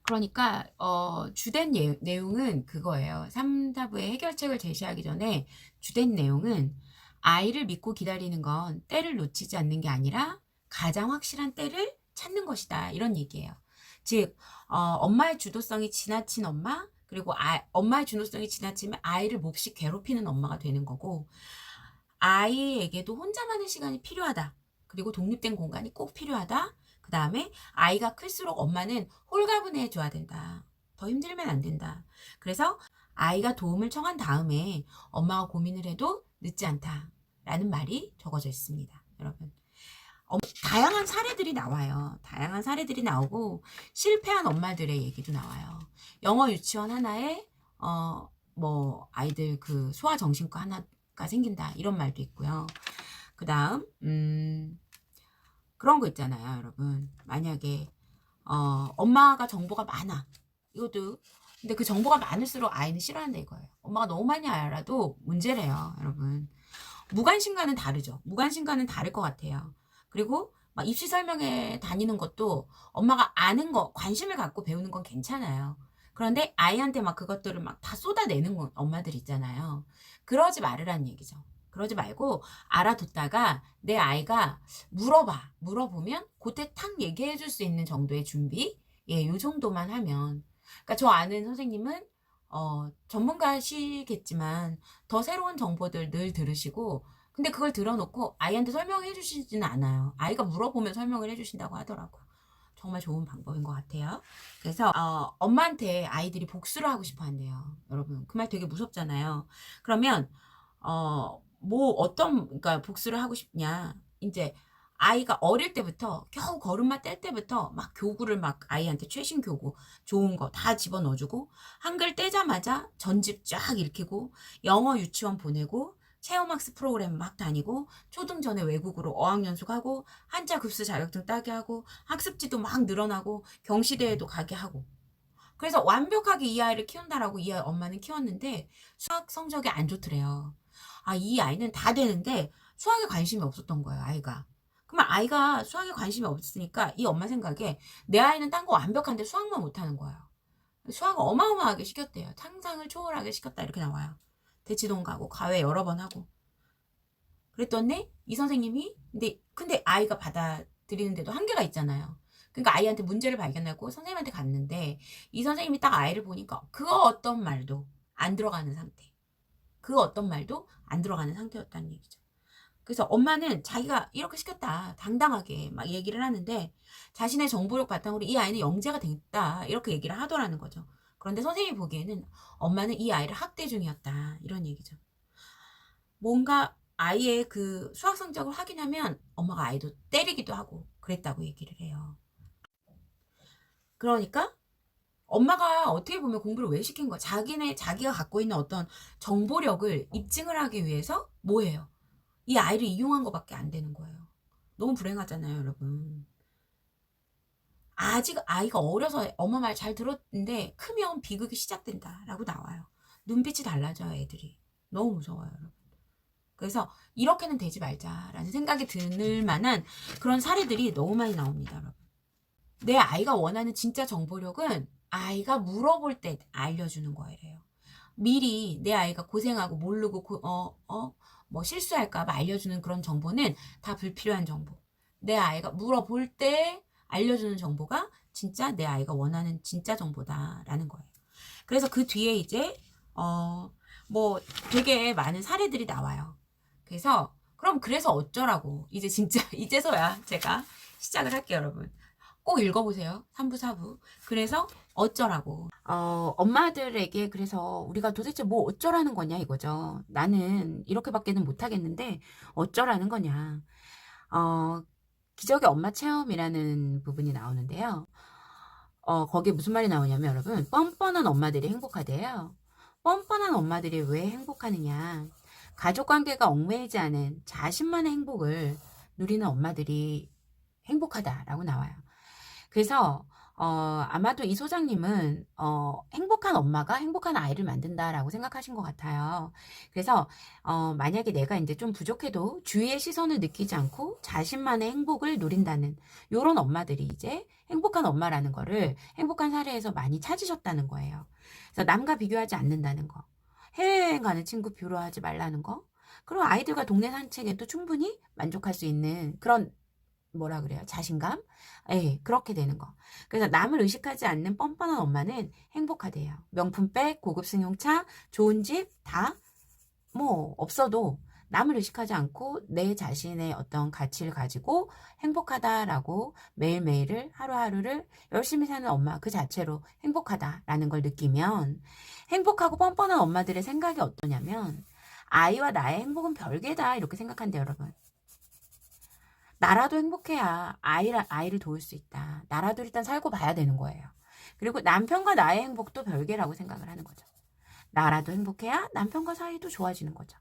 그러니까 주된 내용은 그거예요. 3, 4부의 해결책을 제시하기 전에 주된 내용은 아이를 믿고 기다리는 건 때를 놓치지 않는 게 아니라 가장 확실한 때를 찾는 것이다. 이런 얘기예요. 즉 엄마의 주도성이 지나친 엄마, 그리고 엄마의 주도성이 지나치면 아이를 몹시 괴롭히는 엄마가 되는 거고, 아이에게도 혼자만의 시간이 필요하다. 그리고 독립된 공간이 꼭 필요하다. 그 다음에 아이가 클수록 엄마는 홀가분해 줘야 된다. 더 힘들면 안 된다. 그래서 아이가 도움을 청한 다음에 엄마가 고민을 해도 늦지 않다. 라는 말이 적어져 있습니다. 여러분. 다양한 사례들이 나와요. 다양한 사례들이 나오고 실패한 엄마들의 얘기도 나와요. 영어 유치원 하나에 뭐 아이들 그 소아정신과 하나가 생긴다 이런 말도 있고요. 그 다음 그런 거 있잖아요, 여러분. 만약에 엄마가 정보가 많아. 이것도 근데 그 정보가 많을수록 아이는 싫어한다 이거예요. 엄마가 너무 많이 알아도 문제래요, 여러분. 무관심과는 다르죠. 무관심과는 다를 것 같아요. 그리고 막 입시 설명회 다니는 것도 엄마가 아는 거, 관심을 갖고 배우는 건 괜찮아요. 그런데 아이한테 막 그것들을 막 다 쏟아내는 엄마들 있잖아요. 그러지 말으라는 얘기죠. 그러지 말고 알아뒀다가 내 아이가 물어보면 그때 탁 얘기해 줄 수 있는 정도의 준비? 예, 요 정도만 하면. 그러니까 저 아는 선생님은 전문가시겠지만 더 새로운 정보들 늘 들으시고, 근데 그걸 들어놓고 아이한테 설명해 주시지는 않아요. 아이가 물어보면 설명을 해 주신다고 하더라고요. 정말 좋은 방법인 것 같아요. 그래서 엄마한테 아이들이 복수를 하고 싶어 한대요. 여러분 그 말 되게 무섭잖아요. 그러면 뭐 그러니까 복수를 하고 싶냐, 이제 아이가 어릴 때부터 겨우 걸음마 뗄 때부터 막 교구를 막 아이한테 최신 교구 좋은 거 다 집어넣어주고, 한글 떼자마자 전집 쫙 읽히고, 영어 유치원 보내고, 체험학습 프로그램 막 다니고, 초등 전에 외국어로 어학연수가고, 한자 급수 자격증 따게 하고, 학습지도 막 늘어나고, 경시대회도 가게 하고. 그래서 완벽하게 이 아이를 키운다라고 이 아이 엄마는 키웠는데 수학 성적이 안 좋더래요. 이 아이는 다 되는데 수학에 관심이 없었던 거예요, 아이가. 그러면 아이가 수학에 관심이 없으니까 이 엄마 생각에 내 아이는 딴 거 완벽한데 수학만 못하는 거예요. 수학을 어마어마하게 시켰대요. 상상을 초월하게 시켰다 이렇게 나와요. 대치동 가고 과외 여러 번 하고. 그랬더니 이 선생님이 근데 아이가 받아들이는데도 한계가 있잖아요. 그러니까 아이한테 문제를 발견하고 선생님한테 갔는데 이 선생님이 딱 아이를 보니까 그 어떤 말도 안 들어가는 상태. 그 어떤 말도 안 들어가는 상태였다는 얘기죠. 그래서 엄마는 자기가 이렇게 시켰다 당당하게 막 얘기를 하는데, 자신의 정보력 바탕으로 이 아이는 영재가 됐다 이렇게 얘기를 하더라는 거죠. 그런데 선생님이 보기에는 엄마는 이 아이를 학대 중이었다 이런 얘기죠. 뭔가 아이의 그 수학 성적을 확인하면 엄마가 아이도 때리기도 하고 그랬다고 얘기를 해요. 그러니까 엄마가 어떻게 보면 공부를 왜 시킨 거야? 자기가 갖고 있는 어떤 정보력을 입증을 하기 위해서 뭐예요? 이 아이를 이용한 것밖에 안 되는 거예요. 너무 불행하잖아요, 여러분. 아직 아이가 어려서 엄마 말 잘 들었는데 크면 비극이 시작된다라고 나와요. 눈빛이 달라져요, 애들이. 너무 무서워요, 여러분. 그래서 이렇게는 되지 말자라는 생각이 들 만한 그런 사례들이 너무 많이 나옵니다, 여러분. 내 아이가 원하는 진짜 정보력은 아이가 물어볼 때 알려주는 거예요. 미리 내 아이가 고생하고 모르고 뭐 실수할까 봐 알려주는 그런 정보는 다 불필요한 정보. 내 아이가 물어볼 때 알려주는 정보가 진짜 내 아이가 원하는 진짜 정보다라는 거예요. 그래서 그 뒤에 이제 뭐 되게 많은 사례들이 나와요. 그래서 어쩌라고 이제 진짜 이제서야 제가 시작을 할게요, 여러분. 꼭 읽어보세요. 3부, 4부. 그래서 어쩌라고. 엄마들에게 그래서 우리가 도대체 뭐 어쩌라는 거냐 이거죠. 나는 이렇게밖에는 못하겠는데 어쩌라는 거냐. 기적의 엄마 체험이라는 부분이 나오는데요. 거기에 무슨 말이 나오냐면 여러분, 뻔뻔한 엄마들이 행복하대요. 뻔뻔한 엄마들이 왜 행복하느냐. 가족관계가 얽매이지 않은 자신만의 행복을 누리는 엄마들이 행복하다라고 나와요. 그래서 아마도 이 소장님은 행복한 엄마가 행복한 아이를 만든다라고 생각하신 것 같아요. 그래서 만약에 내가 이제 좀 부족해도 주위의 시선을 느끼지 않고 자신만의 행복을 누린다는 요런 엄마들이 이제 행복한 엄마라는 거를 행복한 사례에서 많이 찾으셨다는 거예요. 그래서 남과 비교하지 않는다는 거, 해외여행 가는 친구 비교하지 말라는 거, 그리고 아이들과 동네 산책에도 충분히 만족할 수 있는 그런 뭐라 그래요? 자신감? 예, 그렇게 되는 거. 그래서 남을 의식하지 않는 뻔뻔한 엄마는 행복하대요. 명품백, 고급 승용차, 좋은 집, 다 뭐 없어도 남을 의식하지 않고 내 자신의 어떤 가치를 가지고 행복하다라고 매일매일을 하루하루를 열심히 사는 엄마 그 자체로 행복하다라는 걸 느끼면 행복하고 뻔뻔한 엄마들의 생각이 어떠냐면 아이와 나의 행복은 별개다 이렇게 생각한대요, 여러분. 나라도 행복해야 아이를 도울 수 있다. 나라도 일단 살고 봐야 되는 거예요. 그리고 남편과 나의 행복도 별개라고 생각을 하는 거죠. 나라도 행복해야 남편과 사이도 좋아지는 거죠.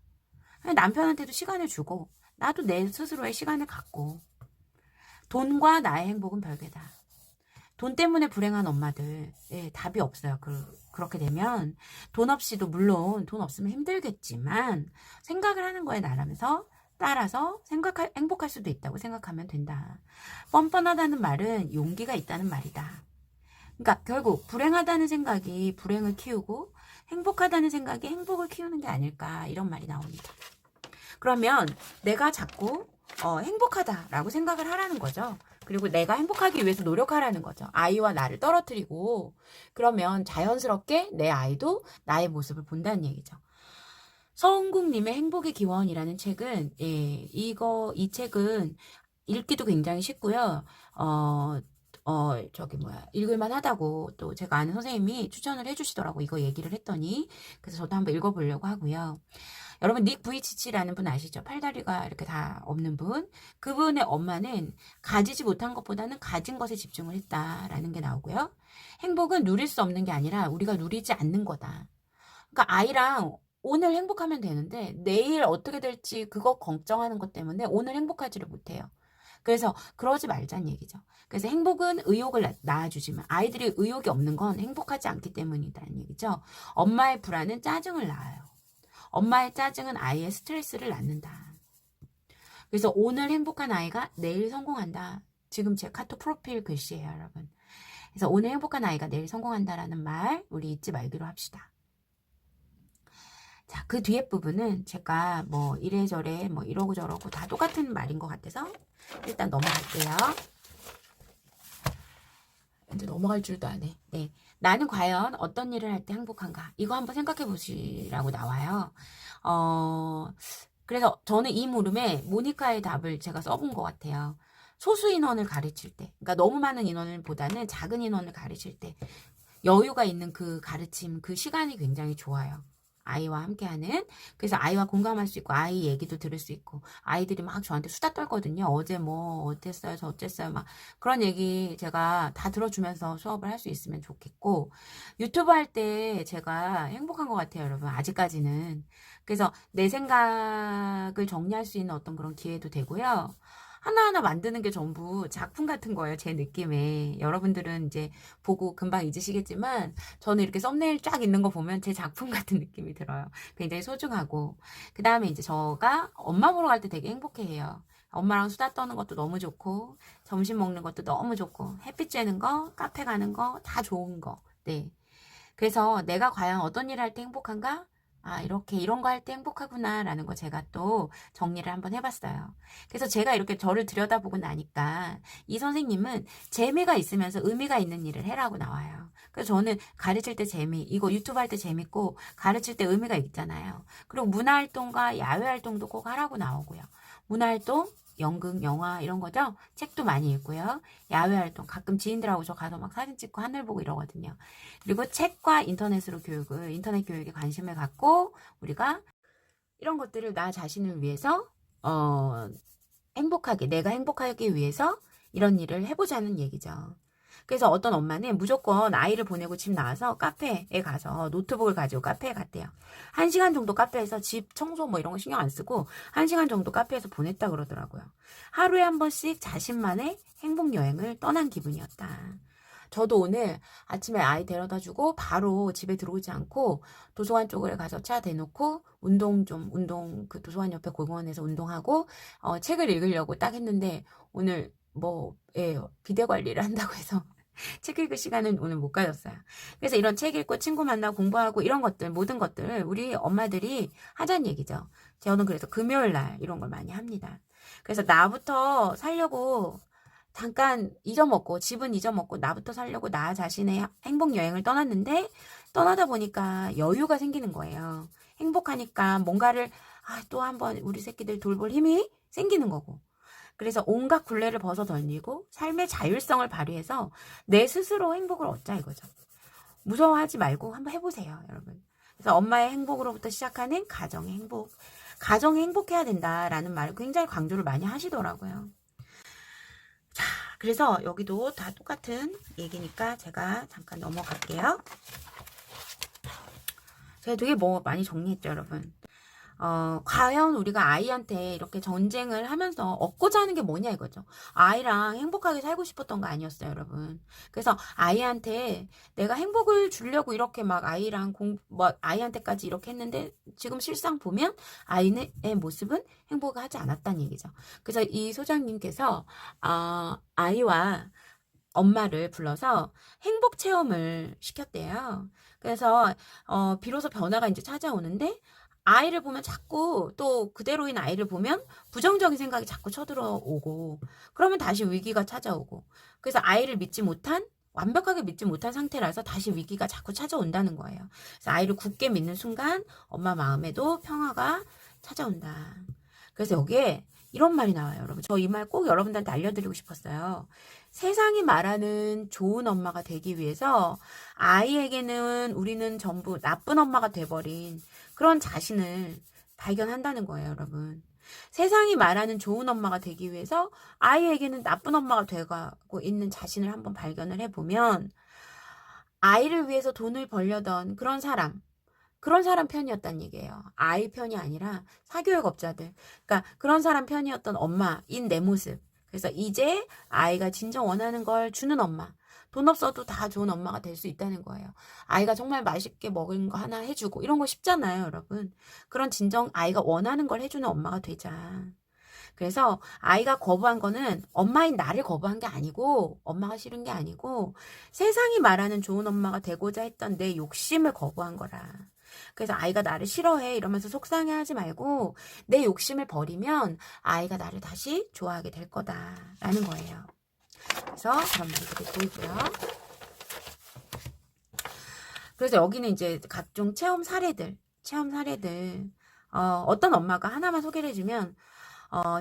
남편한테도 시간을 주고 나도 내 스스로의 시간을 갖고 돈과 나의 행복은 별개다. 돈 때문에 불행한 엄마들 답이 없어요. 그렇게 되면 돈 없이도 물론 돈 없으면 힘들겠지만 생각을 하는 거에 나라면서 따라서 행복할 수도 있다고 생각하면 된다. 뻔뻔하다는 말은 용기가 있다는 말이다. 그러니까 결국 불행하다는 생각이 불행을 키우고 행복하다는 생각이 행복을 키우는 게 아닐까 이런 말이 나옵니다. 그러면 내가 자꾸 행복하다라고 생각을 하라는 거죠. 그리고 내가 행복하기 위해서 노력하라는 거죠. 아이와 나를 떨어뜨리고 그러면 자연스럽게 내 아이도 나의 모습을 본다는 얘기죠. 서은국님의 행복의 기원이라는 책은 이 책은 읽기도 굉장히 쉽고요. 읽을만 하다고 또 제가 아는 선생님이 추천을 해주시더라고. 이거 얘기를 했더니. 그래서 저도 한번 읽어보려고 하고요. 여러분, 닉 부이치치라는 분 아시죠? 팔다리가 이렇게 다 없는 분. 그분의 엄마는 가지지 못한 것보다는 가진 것에 집중을 했다라는 게 나오고요. 행복은 누릴 수 없는 게 아니라 우리가 누리지 않는 거다. 그러니까 아이랑 오늘 행복하면 되는데 내일 어떻게 될지 그거 걱정하는 것 때문에 오늘 행복하지를 못해요. 그래서 그러지 말자는 얘기죠. 그래서 행복은 의욕을 낳아주지만 아이들이 의욕이 없는 건 행복하지 않기 때문이라는 얘기죠. 엄마의 불안은 짜증을 낳아요. 엄마의 짜증은 아이의 스트레스를 낳는다. 그래서 오늘 행복한 아이가 내일 성공한다. 지금 제 카톡 프로필 글씨예요, 여러분. 그래서 오늘 행복한 아이가 내일 성공한다라는 말 우리 잊지 말기로 합시다. 자, 그 뒤에 부분은 제가 뭐 이래저래 뭐 이러고 저러고 다 똑같은 말인 것 같아서 일단 넘어갈게요. 이제 넘어갈 줄도 안 해. 네. 나는 과연 어떤 일을 할 때 행복한가? 이거 한번 생각해 보시라고 나와요. 그래서 저는 이 물음에 모니카의 답을 제가 써본 것 같아요. 소수 인원을 가르칠 때, 그러니까 너무 많은 인원보다는 작은 인원을 가르칠 때 여유가 있는 그 가르침, 그 시간이 굉장히 좋아요. 아이와 함께하는. 그래서 아이와 공감할 수 있고 아이 얘기도 들을 수 있고 아이들이 막 저한테 수다 떨거든요. 어제 뭐 어땠어요 저 어땠어요 막 그런 얘기 제가 다 들어주면서 수업을 할 수 있으면 좋겠고 유튜브 할 때 제가 행복한 것 같아요, 여러분. 아직까지는. 그래서 내 생각을 정리할 수 있는 어떤 그런 기회도 되고요. 하나하나 만드는 게 전부 작품 같은 거예요, 제 느낌에. 여러분들은 이제 보고 금방 잊으시겠지만 저는 이렇게 썸네일 쫙 있는 거 보면 제 작품 같은 느낌이 들어요. 굉장히 소중하고. 그 다음에 이제 저가 엄마 보러 갈 때 되게 행복해해요. 엄마랑 수다 떠는 것도 너무 좋고 점심 먹는 것도 너무 좋고 햇빛 쬐는 거, 카페 가는 거 다 좋은 거. 네. 그래서 내가 과연 어떤 일을 할 때 행복한가? 아, 이렇게 이런 거 할 때 행복하구나 라는 거 제가 또 정리를 한번 해봤어요. 그래서 제가 이렇게 저를 들여다보고 나니까 이 선생님은 재미가 있으면서 의미가 있는 일을 해라고 나와요. 그래서 저는 가르칠 때 이거 유튜브 할 때 재밌고 가르칠 때 의미가 있잖아요. 그리고 문화활동과 야외활동도 꼭 하라고 나오고요. 문화활동, 연극, 영화 이런 거죠. 책도 많이 읽고요. 야외활동 가끔 지인들하고 저 가서 막 사진 찍고 하늘 보고 이러거든요. 그리고 책과 인터넷 교육에 관심을 갖고 우리가 이런 것들을 나 자신을 위해서 내가 행복하기 위해서 이런 일을 해보자는 얘기죠. 그래서 어떤 엄마는 무조건 아이를 보내고 집 나와서 카페에 가서 노트북을 가지고 카페에 갔대요. 1시간 정도 카페에서 집 청소 뭐 이런 거 신경 안 쓰고 1시간 정도 카페에서 보냈다 그러더라고요. 하루에 한 번씩 자신만의 행복 여행을 떠난 기분이었다. 저도 오늘 아침에 아이 데려다 주고 바로 집에 들어오지 않고 도서관 쪽을 가서 차 대놓고 그 도서관 옆에 공원에서 운동하고 책을 읽으려고 딱 했는데 오늘 비대 관리를 한다고 해서 책 읽을 시간은 오늘 못 가졌어요. 그래서 이런 책 읽고 친구 만나고 공부하고 이런 것들, 모든 것들 우리 엄마들이 하자는 얘기죠. 저는 그래서 금요일 날 이런 걸 많이 합니다. 그래서 나부터 살려고 잠깐 집은 잊어먹고 나부터 살려고 나 자신의 행복 여행을 떠났는데 떠나다 보니까 여유가 생기는 거예요. 행복하니까 뭔가를 또 한번 우리 새끼들 돌볼 힘이 생기는 거고. 그래서 온갖 굴레를 벗어 던지고 삶의 자율성을 발휘해서 내 스스로 행복을 얻자 이거죠. 무서워하지 말고 한번 해보세요, 여러분. 그래서 엄마의 행복으로부터 시작하는 가정의 행복. 가정이 행복해야 된다라는 말을 굉장히 강조를 많이 하시더라고요. 자, 그래서 여기도 다 똑같은 얘기니까 제가 잠깐 넘어갈게요. 제가 되게 많이 정리했죠, 여러분. 과연 우리가 아이한테 이렇게 전쟁을 하면서 얻고자 하는 게 뭐냐 이거죠. 아이랑 행복하게 살고 싶었던 거 아니었어요, 여러분. 그래서 아이한테 내가 행복을 주려고 이렇게 막 아이한테까지 이렇게 했는데 지금 실상 보면 아이의 모습은 행복하지 않았다는 얘기죠. 그래서 이 소장님께서 아이와 엄마를 불러서 행복 체험을 시켰대요. 그래서 비로소 변화가 이제 찾아오는데 아이를 보면 자꾸 또 그대로인 아이를 보면 부정적인 생각이 자꾸 쳐들어오고 그러면 다시 위기가 찾아오고 그래서 아이를 완벽하게 믿지 못한 상태라서 다시 위기가 자꾸 찾아온다는 거예요. 그래서 아이를 굳게 믿는 순간 엄마 마음에도 평화가 찾아온다. 그래서 여기에 이런 말이 나와요, 여러분. 저 이 말 꼭 여러분들한테 알려드리고 싶었어요. 세상이 말하는 좋은 엄마가 되기 위해서 아이에게는 우리는 전부 나쁜 엄마가 돼버린 그런 자신을 발견한다는 거예요, 여러분. 세상이 말하는 좋은 엄마가 되기 위해서 아이에게는 나쁜 엄마가 돼가고 있는 자신을 한번 발견을 해보면 아이를 위해서 돈을 벌려던 그런 사람 편이었단 얘기예요. 아이 편이 아니라 사교육업자들. 그러니까 그런 사람 편이었던 엄마인 내 모습. 그래서 이제 아이가 진정 원하는 걸 주는 엄마. 돈 없어도 다 좋은 엄마가 될 수 있다는 거예요. 아이가 정말 맛있게 먹은 거 하나 해주고 이런 거 쉽잖아요, 여러분. 그런 진정 아이가 원하는 걸 해주는 엄마가 되자. 그래서 아이가 거부한 거는 엄마인 나를 거부한 게 아니고 엄마가 싫은 게 아니고 세상이 말하는 좋은 엄마가 되고자 했던 내 욕심을 거부한 거라. 그래서 아이가 나를 싫어해 이러면서 속상해하지 말고 내 욕심을 버리면 아이가 나를 다시 좋아하게 될 거다라는 거예요. 그래서 그런 말들이 보이고요. 그래서 여기는 이제 각종 체험 사례들 어떤 엄마가 하나만 소개를 해주면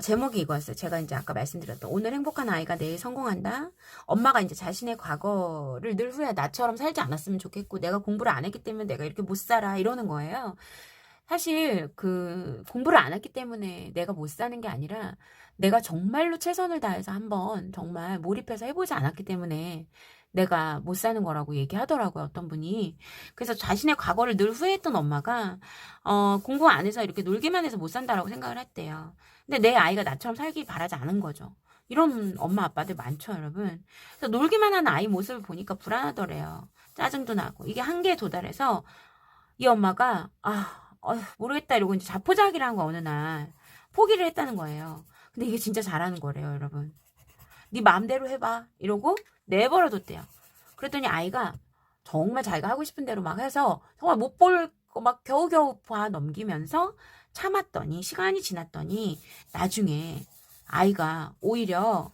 제목이 이거였어요. 제가 이제 아까 말씀드렸던 오늘 행복한 아이가 내일 성공한다. 엄마가 이제 자신의 과거를 늘 후회 나처럼 살지 않았으면 좋겠고 내가 공부를 안 했기 때문에 내가 이렇게 못 살아 이러는 거예요. 사실 그 공부를 안 했기 때문에 내가 못 사는 게 아니라 내가 정말로 최선을 다해서 한번 정말 몰입해서 해보지 않았기 때문에 내가 못 사는 거라고 얘기하더라고요, 어떤 분이. 그래서 자신의 과거를 늘 후회했던 엄마가 공부 안 해서 이렇게 놀기만 해서 못 산다라고 생각을 했대요. 근데 내 아이가 나처럼 살길 바라지 않은 거죠. 이런 엄마 아빠들 많죠, 여러분. 그래서 놀기만 하는 아이 모습을 보니까 불안하더래요. 짜증도 나고. 이게 한계에 도달해서 이 엄마가 모르겠다 이러고 이제 자포자기를 한 거 어느 날 포기를 했다는 거예요. 근데 이게 진짜 잘하는 거래요, 여러분. 네 마음대로 해봐 이러고 내버려뒀대요. 그랬더니 아이가 정말 자기가 하고 싶은 대로 막 해서 정말 못 볼 거 막 겨우겨우 봐 넘기면서 참았더니 시간이 지났더니 나중에 아이가 오히려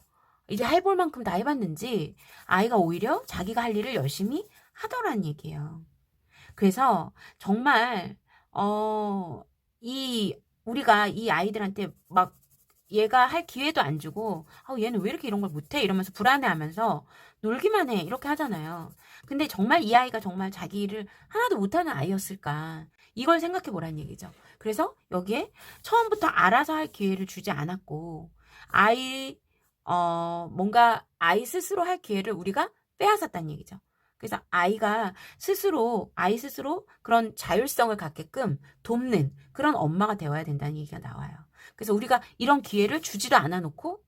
이제 해볼 만큼 다 해봤는지 아이가 오히려 자기가 할 일을 열심히 하더란 얘기예요. 그래서 정말 우리가 이 아이들한테 막 얘가 할 기회도 안 주고 얘는 왜 이렇게 이런 걸 못해 이러면서 불안해하면서 놀기만 해 이렇게 하잖아요. 근데 정말 이 아이가 정말 자기 일을 하나도 못하는 아이였을까 이걸 생각해 보라는 얘기죠. 그래서 여기에 처음부터 알아서 할 기회를 주지 않았고 뭔가 아이 스스로 할 기회를 우리가 빼앗았다는 얘기죠. 그래서 아이 스스로 그런 자율성을 갖게끔 돕는 그런 엄마가 되어야 된다는 얘기가 나와요. 그래서 우리가 이런 기회를 주지도 않아 놓고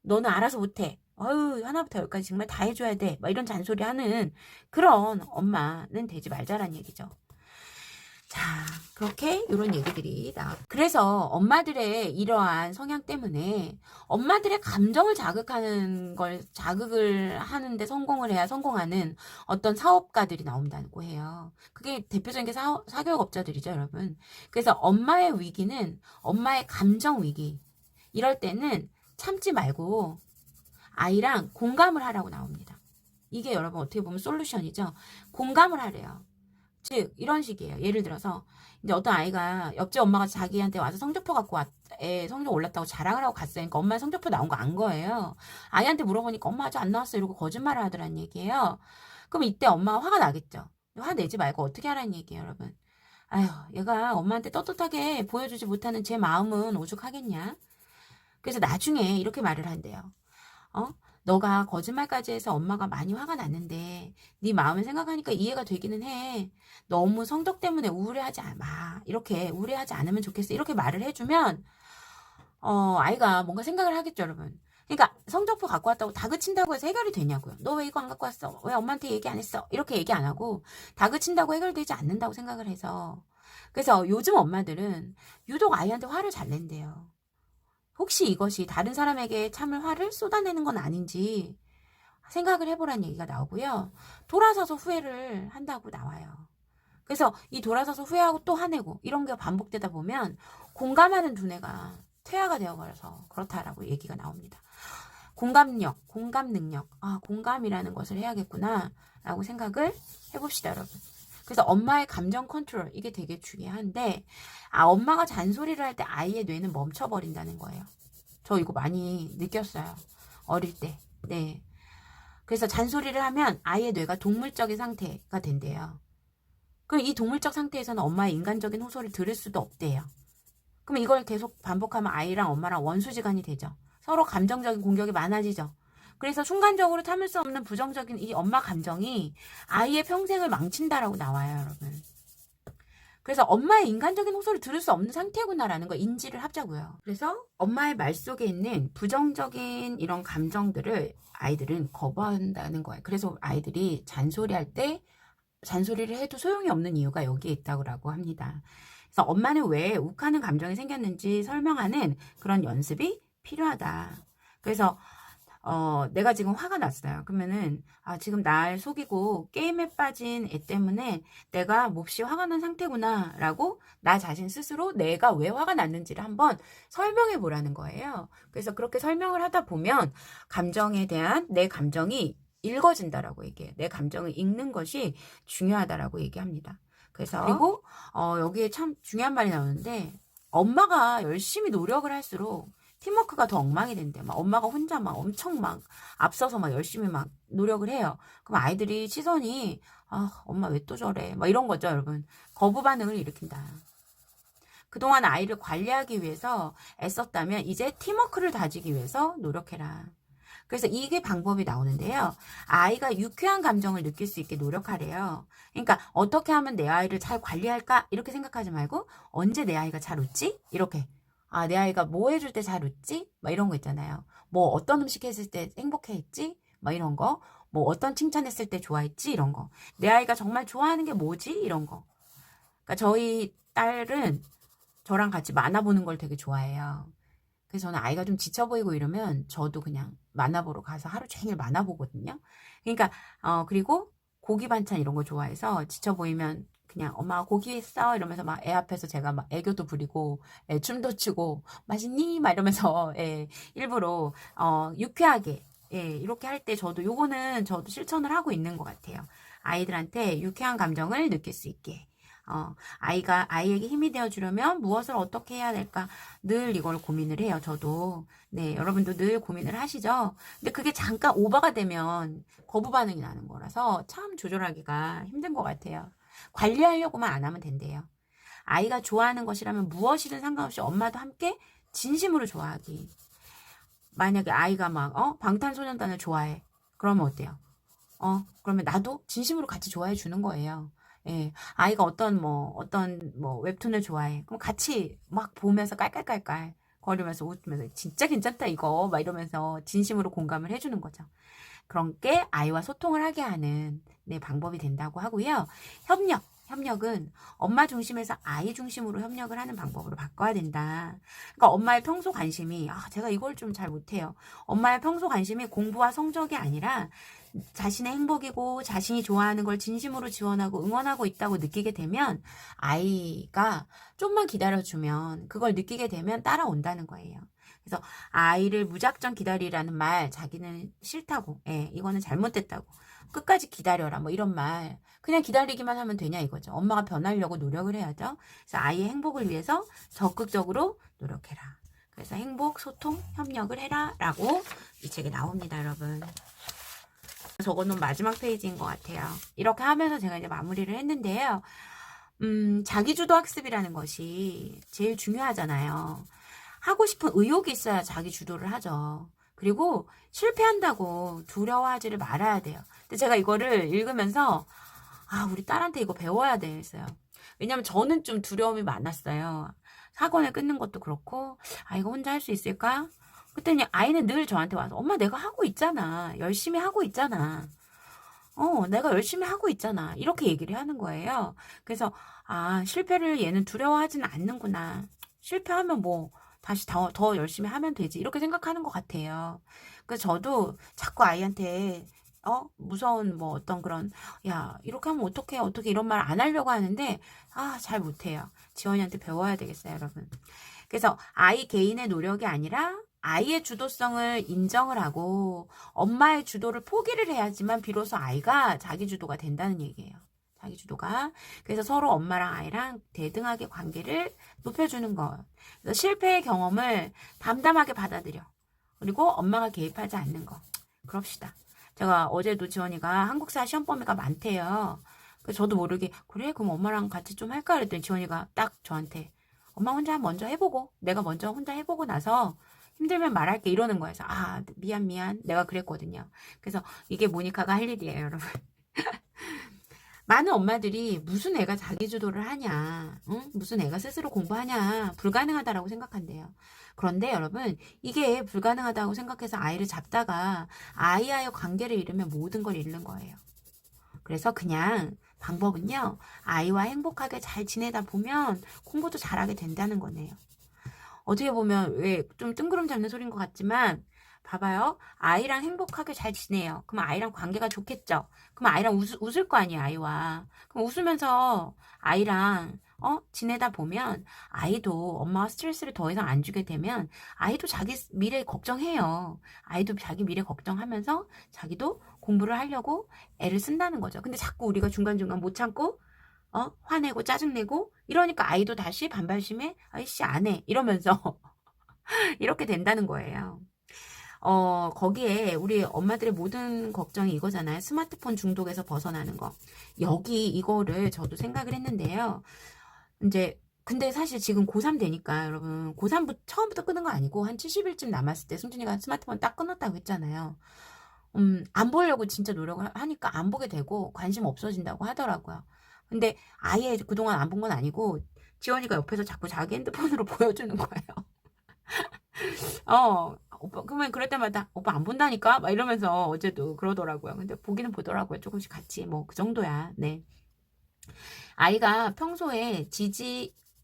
너는 알아서 못해. 아유, 하나부터 열까지 정말 다 해줘야 돼. 막 이런 잔소리 하는 그런 엄마는 되지 말자란 얘기죠. 자, 그렇게 이런 얘기들이 그래서 엄마들의 이러한 성향 때문에 엄마들의 감정을 자극하는 걸 자극을 하는데 성공을 해야 성공하는 어떤 사업가들이 나온다고 해요. 그게 대표적인 게 사교육업자들이죠, 여러분. 그래서 엄마의 위기는 엄마의 감정 위기. 이럴 때는 참지 말고 아이랑 공감을 하라고 나옵니다. 이게 여러분 어떻게 보면 솔루션이죠. 공감을 하래요. 즉 이런 식이에요. 예를 들어서 이제 어떤 아이가 옆집 엄마가 자기한테 와서 성적표 갖고 애 성적 올랐다고 자랑을 하고 갔어요. 그러니까 엄마 성적표 나온 거 안 거예요. 아이한테 물어보니까 엄마 아직 안 나왔어 이러고 거짓말을 하더란 얘기예요. 그럼 이때 엄마가 화가 나겠죠. 화내지 말고 어떻게 하라는 얘기예요, 여러분. 아휴, 얘가 엄마한테 떳떳하게 보여주지 못하는 제 마음은 오죽하겠냐. 그래서 나중에 이렇게 말을 한대요. 어? 너가 거짓말까지 해서 엄마가 많이 화가 났는데 네 마음을 생각하니까 이해가 되기는 해. 너무 성적 때문에 우울해하지 마. 이렇게 우울해하지 않으면 좋겠어. 이렇게 말을 해주면 아이가 뭔가 생각을 하겠죠, 여러분. 그러니까 성적표 갖고 왔다고 다그친다고 해서 해결이 되냐고요. 너 왜 이거 안 갖고 왔어? 왜 엄마한테 얘기 안 했어? 이렇게 얘기 안 하고 다그친다고 해결되지 않는다고 생각을 해서 그래서 요즘 엄마들은 유독 아이한테 화를 잘 낸대요. 혹시 이것이 다른 사람에게 참을 화를 쏟아내는 건 아닌지 생각을 해보라는 얘기가 나오고요. 돌아서서 후회를 한다고 나와요. 그래서 이 돌아서서 후회하고 또 화내고 이런 게 반복되다 보면 공감하는 두뇌가 퇴화가 되어버려서 그렇다라고 얘기가 나옵니다. 공감력, 공감 능력, 공감이라는 것을 해야겠구나 라고 생각을 해봅시다, 여러분. 그래서 엄마의 감정 컨트롤 이게 되게 중요한데 엄마가 잔소리를 할 때 아이의 뇌는 멈춰버린다는 거예요. 저 이거 많이 느꼈어요. 어릴 때. 네. 그래서 잔소리를 하면 아이의 뇌가 동물적인 상태가 된대요. 그럼 이 동물적 상태에서는 엄마의 인간적인 호소를 들을 수도 없대요. 그럼 이걸 계속 반복하면 아이랑 엄마랑 원수지간이 되죠. 서로 감정적인 공격이 많아지죠. 그래서 순간적으로 참을 수 없는 부정적인 이 엄마 감정이 아이의 평생을 망친다라고 나와요, 여러분. 그래서 엄마의 인간적인 호소를 들을 수 없는 상태구나라는 걸 인지를 하자고요. 그래서 엄마의 말 속에 있는 부정적인 이런 감정들을 아이들은 거부한다는 거예요. 그래서 아이들이 잔소리할 때 잔소리를 해도 소용이 없는 이유가 여기에 있다고 합니다. 그래서 엄마는 왜 욱하는 감정이 생겼는지 설명하는 그런 연습이 필요하다. 그래서 내가 지금 화가 났어요. 그러면은 지금 날 속이고 게임에 빠진 애 때문에 내가 몹시 화가 난 상태구나 라고 나 자신 스스로 내가 왜 화가 났는지를 한번 설명해 보라는 거예요. 그래서 그렇게 설명을 하다 보면 감정에 대한 내 감정이 읽어진다라고 얘기해요. 내 감정을 읽는 것이 중요하다라고 얘기합니다. 그래서 그리고 여기에 참 중요한 말이 나오는데 엄마가 열심히 노력을 할수록 팀워크가 더 엉망이 된대. 막 엄마가 혼자 막 엄청 막 앞서서 막 열심히 막 노력을 해요. 그럼 아이들이 시선이 엄마 왜 또 저래? 막 이런 거죠, 여러분. 거부 반응을 일으킨다. 그동안 아이를 관리하기 위해서 애썼다면 이제 팀워크를 다지기 위해서 노력해라. 그래서 이게 방법이 나오는데요. 아이가 유쾌한 감정을 느낄 수 있게 노력하래요. 그러니까 어떻게 하면 내 아이를 잘 관리할까? 이렇게 생각하지 말고 언제 내 아이가 잘 웃지? 이렇게. 내 아이가 뭐 해줄 때 잘 웃지? 막 이런 거 있잖아요. 뭐 어떤 음식 했을 때 행복해 했지? 막 이런 거. 뭐 어떤 칭찬했을 때 좋아했지? 이런 거. 내 아이가 정말 좋아하는 게 뭐지? 이런 거. 그러니까 저희 딸은 저랑 같이 만화 보는 걸 되게 좋아해요. 그래서 저는 아이가 좀 지쳐 보이고 이러면 저도 그냥 만화 보러 가서 하루 종일 만화 보거든요. 그러니까 그리고 고기 반찬 이런 거 좋아해서 지쳐 보이면 그냥 엄마 고기 했어 이러면서 막 애 앞에서 제가 막 애교도 부리고 춤도 추고 맛있니? 막 이러면서 일부러 유쾌하게 이렇게 할 때 저도 요거는 저도 실천을 하고 있는 것 같아요. 아이들한테 유쾌한 감정을 느낄 수 있게. 아이에게 힘이 되어주려면 무엇을 어떻게 해야 될까 늘 이걸 고민을 해요. 저도. 네, 여러분도 늘 고민을 하시죠. 근데 그게 잠깐 오버가 되면 거부 반응이 나는 거라서 참 조절하기가 힘든 것 같아요. 관리하려고만 안 하면 된대요. 아이가 좋아하는 것이라면 무엇이든 상관없이 엄마도 함께 진심으로 좋아하기. 만약에 아이가 막 방탄소년단을 좋아해. 그러면 어때요? 그러면 나도 진심으로 같이 좋아해 주는 거예요. 예, 아이가 어떤 웹툰을 좋아해. 그럼 같이 막 보면서 깔깔깔깔 거리면서 웃으면서 진짜 괜찮다 이거 막 이러면서 진심으로 공감을 해주는 거죠. 그런 게 아이와 소통을 하게 하는 네, 방법이 된다고 하고요. 협력은 엄마 중심에서 아이 중심으로 협력을 하는 방법으로 바꿔야 된다. 그러니까 엄마의 평소 관심이 제가 이걸 좀 잘 못해요. 엄마의 평소 관심이 공부와 성적이 아니라 자신의 행복이고 자신이 좋아하는 걸 진심으로 지원하고 응원하고 있다고 느끼게 되면 아이가 좀만 기다려주면 그걸 느끼게 되면 따라온다는 거예요. 그래서 아이를 무작정 기다리라는 말 자기는 싫다고 이거는 잘못됐다고 끝까지 기다려라 뭐 이런 말 그냥 기다리기만 하면 되냐 이거죠. 엄마가 변하려고 노력을 해야죠. 그래서 아이의 행복을 위해서 적극적으로 노력해라. 그래서 행복, 소통, 협력을 해라 라고 이 책에 나옵니다 여러분. 적어놓은 마지막 페이지인 것 같아요. 이렇게 하면서 제가 이제 마무리를 했는데요. 자기주도 학습이라는 것이 제일 중요하잖아요. 하고 싶은 의욕이 있어야 자기 주도를 하죠. 그리고 실패한다고 두려워하지를 말아야 돼요. 근데 제가 이거를 읽으면서 우리 딸한테 이거 배워야 되겠어요. 왜냐면 저는 좀 두려움이 많았어요. 학원을 끊는 것도 그렇고 이거 혼자 할 수 있을까? 그랬더니 아이는 늘 저한테 와서 엄마 내가 하고 있잖아. 열심히 하고 있잖아. 내가 열심히 하고 있잖아. 이렇게 얘기를 하는 거예요. 그래서 실패를 얘는 두려워하지는 않는구나. 실패하면 뭐 다시 더 열심히 하면 되지. 이렇게 생각하는 것 같아요. 그래서 저도 자꾸 아이한테 무서운 뭐 어떤 그런 야 이렇게 하면 어떡해 이런 말 안 하려고 하는데 잘 못해요. 지원이한테 배워야 되겠어요 여러분. 그래서 아이 개인의 노력이 아니라 아이의 주도성을 인정을 하고 엄마의 주도를 포기를 해야지만 비로소 아이가 자기 주도가 된다는 얘기예요. 자기 주도가. 그래서 서로 엄마랑 아이랑 대등하게 관계를 높여주는 것. 그래서 실패의 경험을 담담하게 받아들여. 그리고 엄마가 개입하지 않는 것. 그럽시다. 제가 어제도 지원이가 한국사 시험 범위가 많대요. 그래서 저도 모르게 그래 그럼 엄마랑 같이 좀 할까 그랬더니 지원이가 딱 저한테 엄마 혼자 먼저 해보고 내가 먼저 혼자 해보고 나서 힘들면 말할게 이러는 거예요. 그래서 미안 내가 그랬거든요. 그래서 이게 모니카가 할 일이에요 여러분. 많은 엄마들이 무슨 애가 자기주도를 하냐, 응? 무슨 애가 스스로 공부하냐, 불가능하다라고 생각한대요. 그런데 여러분, 이게 불가능하다고 생각해서 아이를 잡다가 아이와의 관계를 잃으면 모든 걸 잃는 거예요. 그래서 그냥 방법은요, 아이와 행복하게 잘 지내다 보면 공부도 잘하게 된다는 거네요. 어떻게 보면 왜 좀 뜬구름 잡는 소리인 것 같지만 봐봐요. 아이랑 행복하게 잘 지내요. 그럼 아이랑 관계가 좋겠죠. 그럼 아이랑 웃을 거 아니에요, 아이와. 그럼 웃으면서 아이랑 지내다 보면 아이도 엄마가 스트레스를 더 이상 안 주게 되면 아이도 자기 미래 걱정해요. 아이도 자기 미래 걱정하면서 자기도 공부를 하려고 애를 쓴다는 거죠. 근데 자꾸 우리가 중간중간 못 참고 화내고 짜증내고 이러니까 아이도 다시 반발심에 아이씨 안 해 이러면서 이렇게 된다는 거예요. 거기에 우리 엄마들의 모든 걱정이 이거잖아요. 스마트폰 중독에서 벗어나는 거. 여기 이거를 저도 생각을 했는데요. 이제 근데 사실 지금 고3 되니까 여러분 고3 처음부터 끊은 거 아니고 한 70일쯤 남았을 때 승준이가 스마트폰 딱 끊었다고 했잖아요. 안 보려고 진짜 노력을 하니까 안 보게 되고 관심 없어진다고 하더라고요. 근데 아예 그동안 안 본 건 아니고 지원이가 옆에서 자꾸 자기 핸드폰으로 보여주는 거예요. 오빠, 그러면 그럴 때마다 오빠 안 본다니까? 막 이러면서 어제도 그러더라고요. 근데 보기는 보더라고요. 조금씩 같이. 뭐, 그 정도야. 네. 아이가 평소에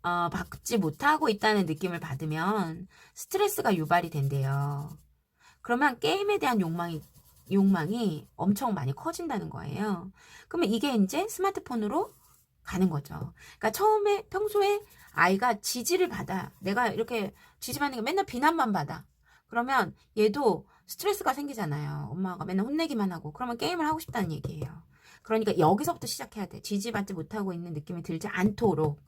받지 못하고 있다는 느낌을 받으면 스트레스가 유발이 된대요. 그러면 게임에 대한 욕망이 엄청 많이 커진다는 거예요. 그러면 이게 이제 스마트폰으로 가는 거죠. 그러니까 평소에 아이가 지지를 받아. 내가 이렇게 지지받는 게 맨날 비난만 받아. 그러면 얘도 스트레스가 생기잖아요. 엄마가 맨날 혼내기만 하고. 그러면 게임을 하고 싶다는 얘기예요. 그러니까 여기서부터 시작해야 돼. 지지받지 못하고 있는 느낌이 들지 않도록.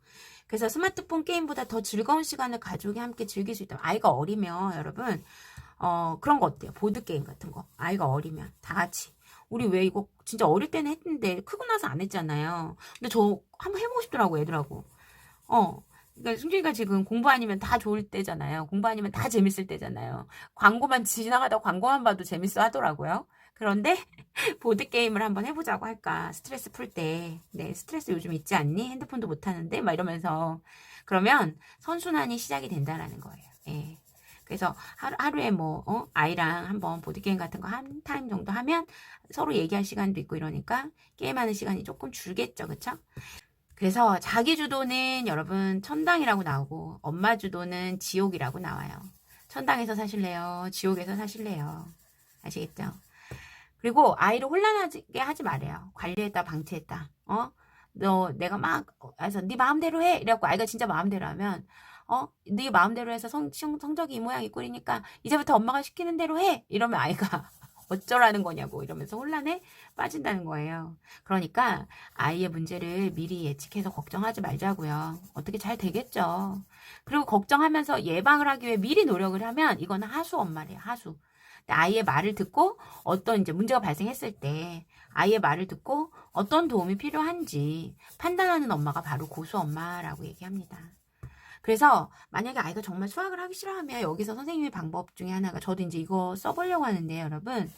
그래서 스마트폰 게임보다 더 즐거운 시간을 가족이 함께 즐길 수 있다. 아이가 어리면 여러분 그런 거 어때요? 보드게임 같은 거. 아이가 어리면 다 같이. 우리 왜 이거 진짜 어릴 때는 했는데 크고 나서 안 했잖아요. 근데 저 한번 해보고 싶더라고 애들하고. 그러니까 승준이가 지금 공부 아니면 다 좋을 때잖아요. 공부 아니면 다 재밌을 때잖아요. 광고만 지나가다 광고만 봐도 재밌어 하더라고요. 그런데 보드게임을 한번 해보자고 할까. 스트레스 풀 때. 네, 스트레스 요즘 있지 않니? 핸드폰도 못 하는데? 막 이러면서. 그러면 선순환이 시작이 된다라는 거예요. 예. 그래서 하루에 뭐 아이랑 한번 보드게임 같은 거 한 타임 정도 하면 서로 얘기할 시간도 있고 이러니까 게임하는 시간이 조금 줄겠죠. 그쵸? 그래서 자기 주도는 여러분 천당이라고 나오고 엄마 주도는 지옥이라고 나와요. 천당에서 사실래요? 지옥에서 사실래요? 아시겠죠? 그리고 아이를 혼란하게 하지 말아요. 관리했다, 방치했다. 너 내가 막 해서 네 마음대로 해. 이래갖고 아이가 진짜 마음대로 하면 네 마음대로 해서 성적이 이 모양 이 꼴이니까 이제부터 엄마가 시키는 대로 해. 이러면 아이가 어쩌라는 거냐고 이러면서 혼란에 빠진다는 거예요. 그러니까 아이의 문제를 미리 예측해서 걱정하지 말자고요. 어떻게 잘 되겠죠. 그리고 걱정하면서 예방을 하기 위해 미리 노력을 하면 이거는 하수 엄마래요. 하수. 아이의 말을 듣고 어떤 이제 문제가 발생했을 때 아이의 말을 듣고 어떤 도움이 필요한지 판단하는 엄마가 바로 고수 엄마라고 얘기합니다. 그래서 만약에 아이가 정말 수학을 하기 싫어하면 여기서 선생님의 방법 중에 하나가 저도 이제 이거 써보려고 하는데 여러분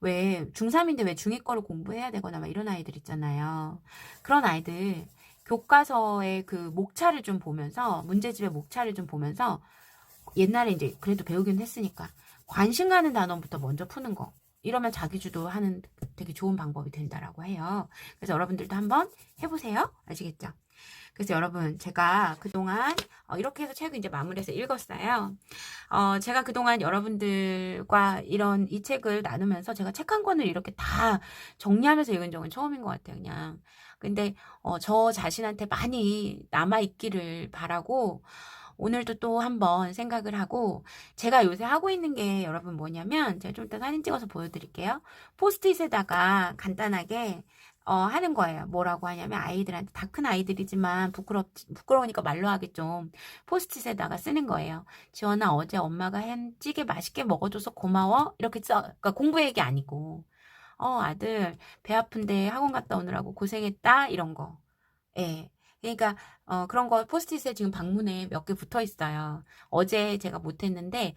왜 중3인데 왜 중2 거를 공부해야 되거나 막 이런 아이들 있잖아요. 그런 아이들 교과서의 그 목차를 좀 보면서 문제집의 목차를 좀 보면서 옛날에 이제 그래도 배우긴 했으니까 관심 가는 단원부터 먼저 푸는 거. 이러면 자기주도 하는 되게 좋은 방법이 된다라고 해요. 그래서 여러분들도 한번 해보세요. 아시겠죠? 그래서 여러분 제가 그동안 이렇게 해서 책을 이제 마무리해서 읽었어요. 제가 그동안 여러분들과 이런 이 책을 나누면서 제가 책 한 권을 이렇게 다 정리하면서 읽은 적은 처음인 것 같아요. 그냥. 근데 저 자신한테 많이 남아있기를 바라고 오늘도 또 한번 생각을 하고 제가 요새 하고 있는 게 여러분 뭐냐면 제가 좀 이따 사진 찍어서 보여드릴게요. 포스트잇에다가 간단하게 하는 거예요. 뭐라고 하냐면 아이들한테 다 큰 아이들이지만 부끄러우니까 말로 하기 좀 포스트잇에다가 쓰는 거예요. 지원아 어제 엄마가 한 찌개 맛있게 먹어줘서 고마워 이렇게 써. 그러니까 공부 얘기 아니고 아들 배 아픈데 학원 갔다 오느라고 고생했다 이런 거. 예. 그러니까 그런 거 포스트잇에 지금 방문에 몇 개 붙어 있어요. 어제 제가 못했는데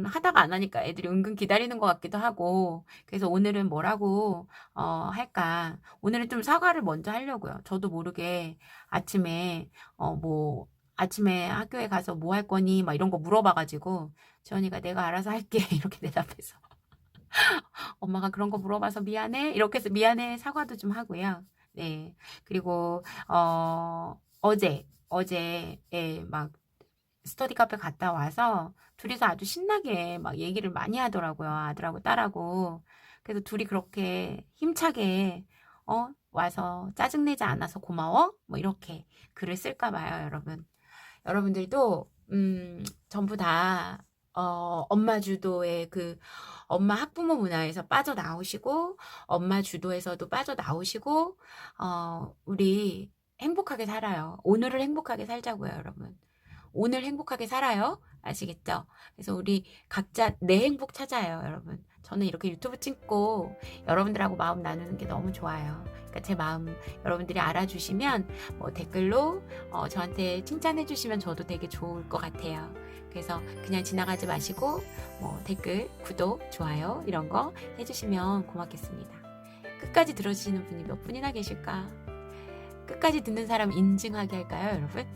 하다가 안 하니까 애들이 은근 기다리는 것 같기도 하고 그래서 오늘은 뭐라고 할까 오늘은 좀 사과를 먼저 하려고요. 저도 모르게 아침에 뭐 아침에 학교에 가서 뭐 할 거니 막 이런 거 물어봐가지고 지원이가 내가 알아서 할게 이렇게 대답해서 엄마가 그런 거 물어봐서 미안해 이렇게 해서 미안해 사과도 좀 하고요. 네. 그리고 어제 막 스터디 카페 갔다 와서 둘이서 아주 신나게 막 얘기를 많이 하더라고요. 아들하고 딸하고. 그래서 둘이 그렇게 힘차게 와서 짜증내지 않아서 고마워? 뭐 이렇게 글을 쓸까 봐요, 여러분. 여러분들도 전부 다 엄마 주도의 그 엄마 학부모 문화에서 빠져나오시고 엄마 주도에서도 빠져나오시고 우리 행복하게 살아요. 오늘을 행복하게 살자고요, 여러분. 오늘 행복하게 살아요. 아시겠죠? 그래서 우리 각자 내 행복 찾아요, 여러분. 저는 이렇게 유튜브 찍고 여러분들하고 마음 나누는 게 너무 좋아요. 그러니까 제 마음 여러분들이 알아주시면 뭐 댓글로 저한테 칭찬해 주시면 저도 되게 좋을 것 같아요. 그래서 그냥 지나가지 마시고 뭐 댓글, 구독, 좋아요 이런 거 해주시면 고맙겠습니다. 끝까지 들어주시는 분이 몇 분이나 계실까? 끝까지 듣는 사람 인증하게 할까요, 여러분?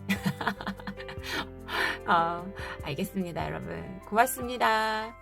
알겠습니다, 여러분. 고맙습니다.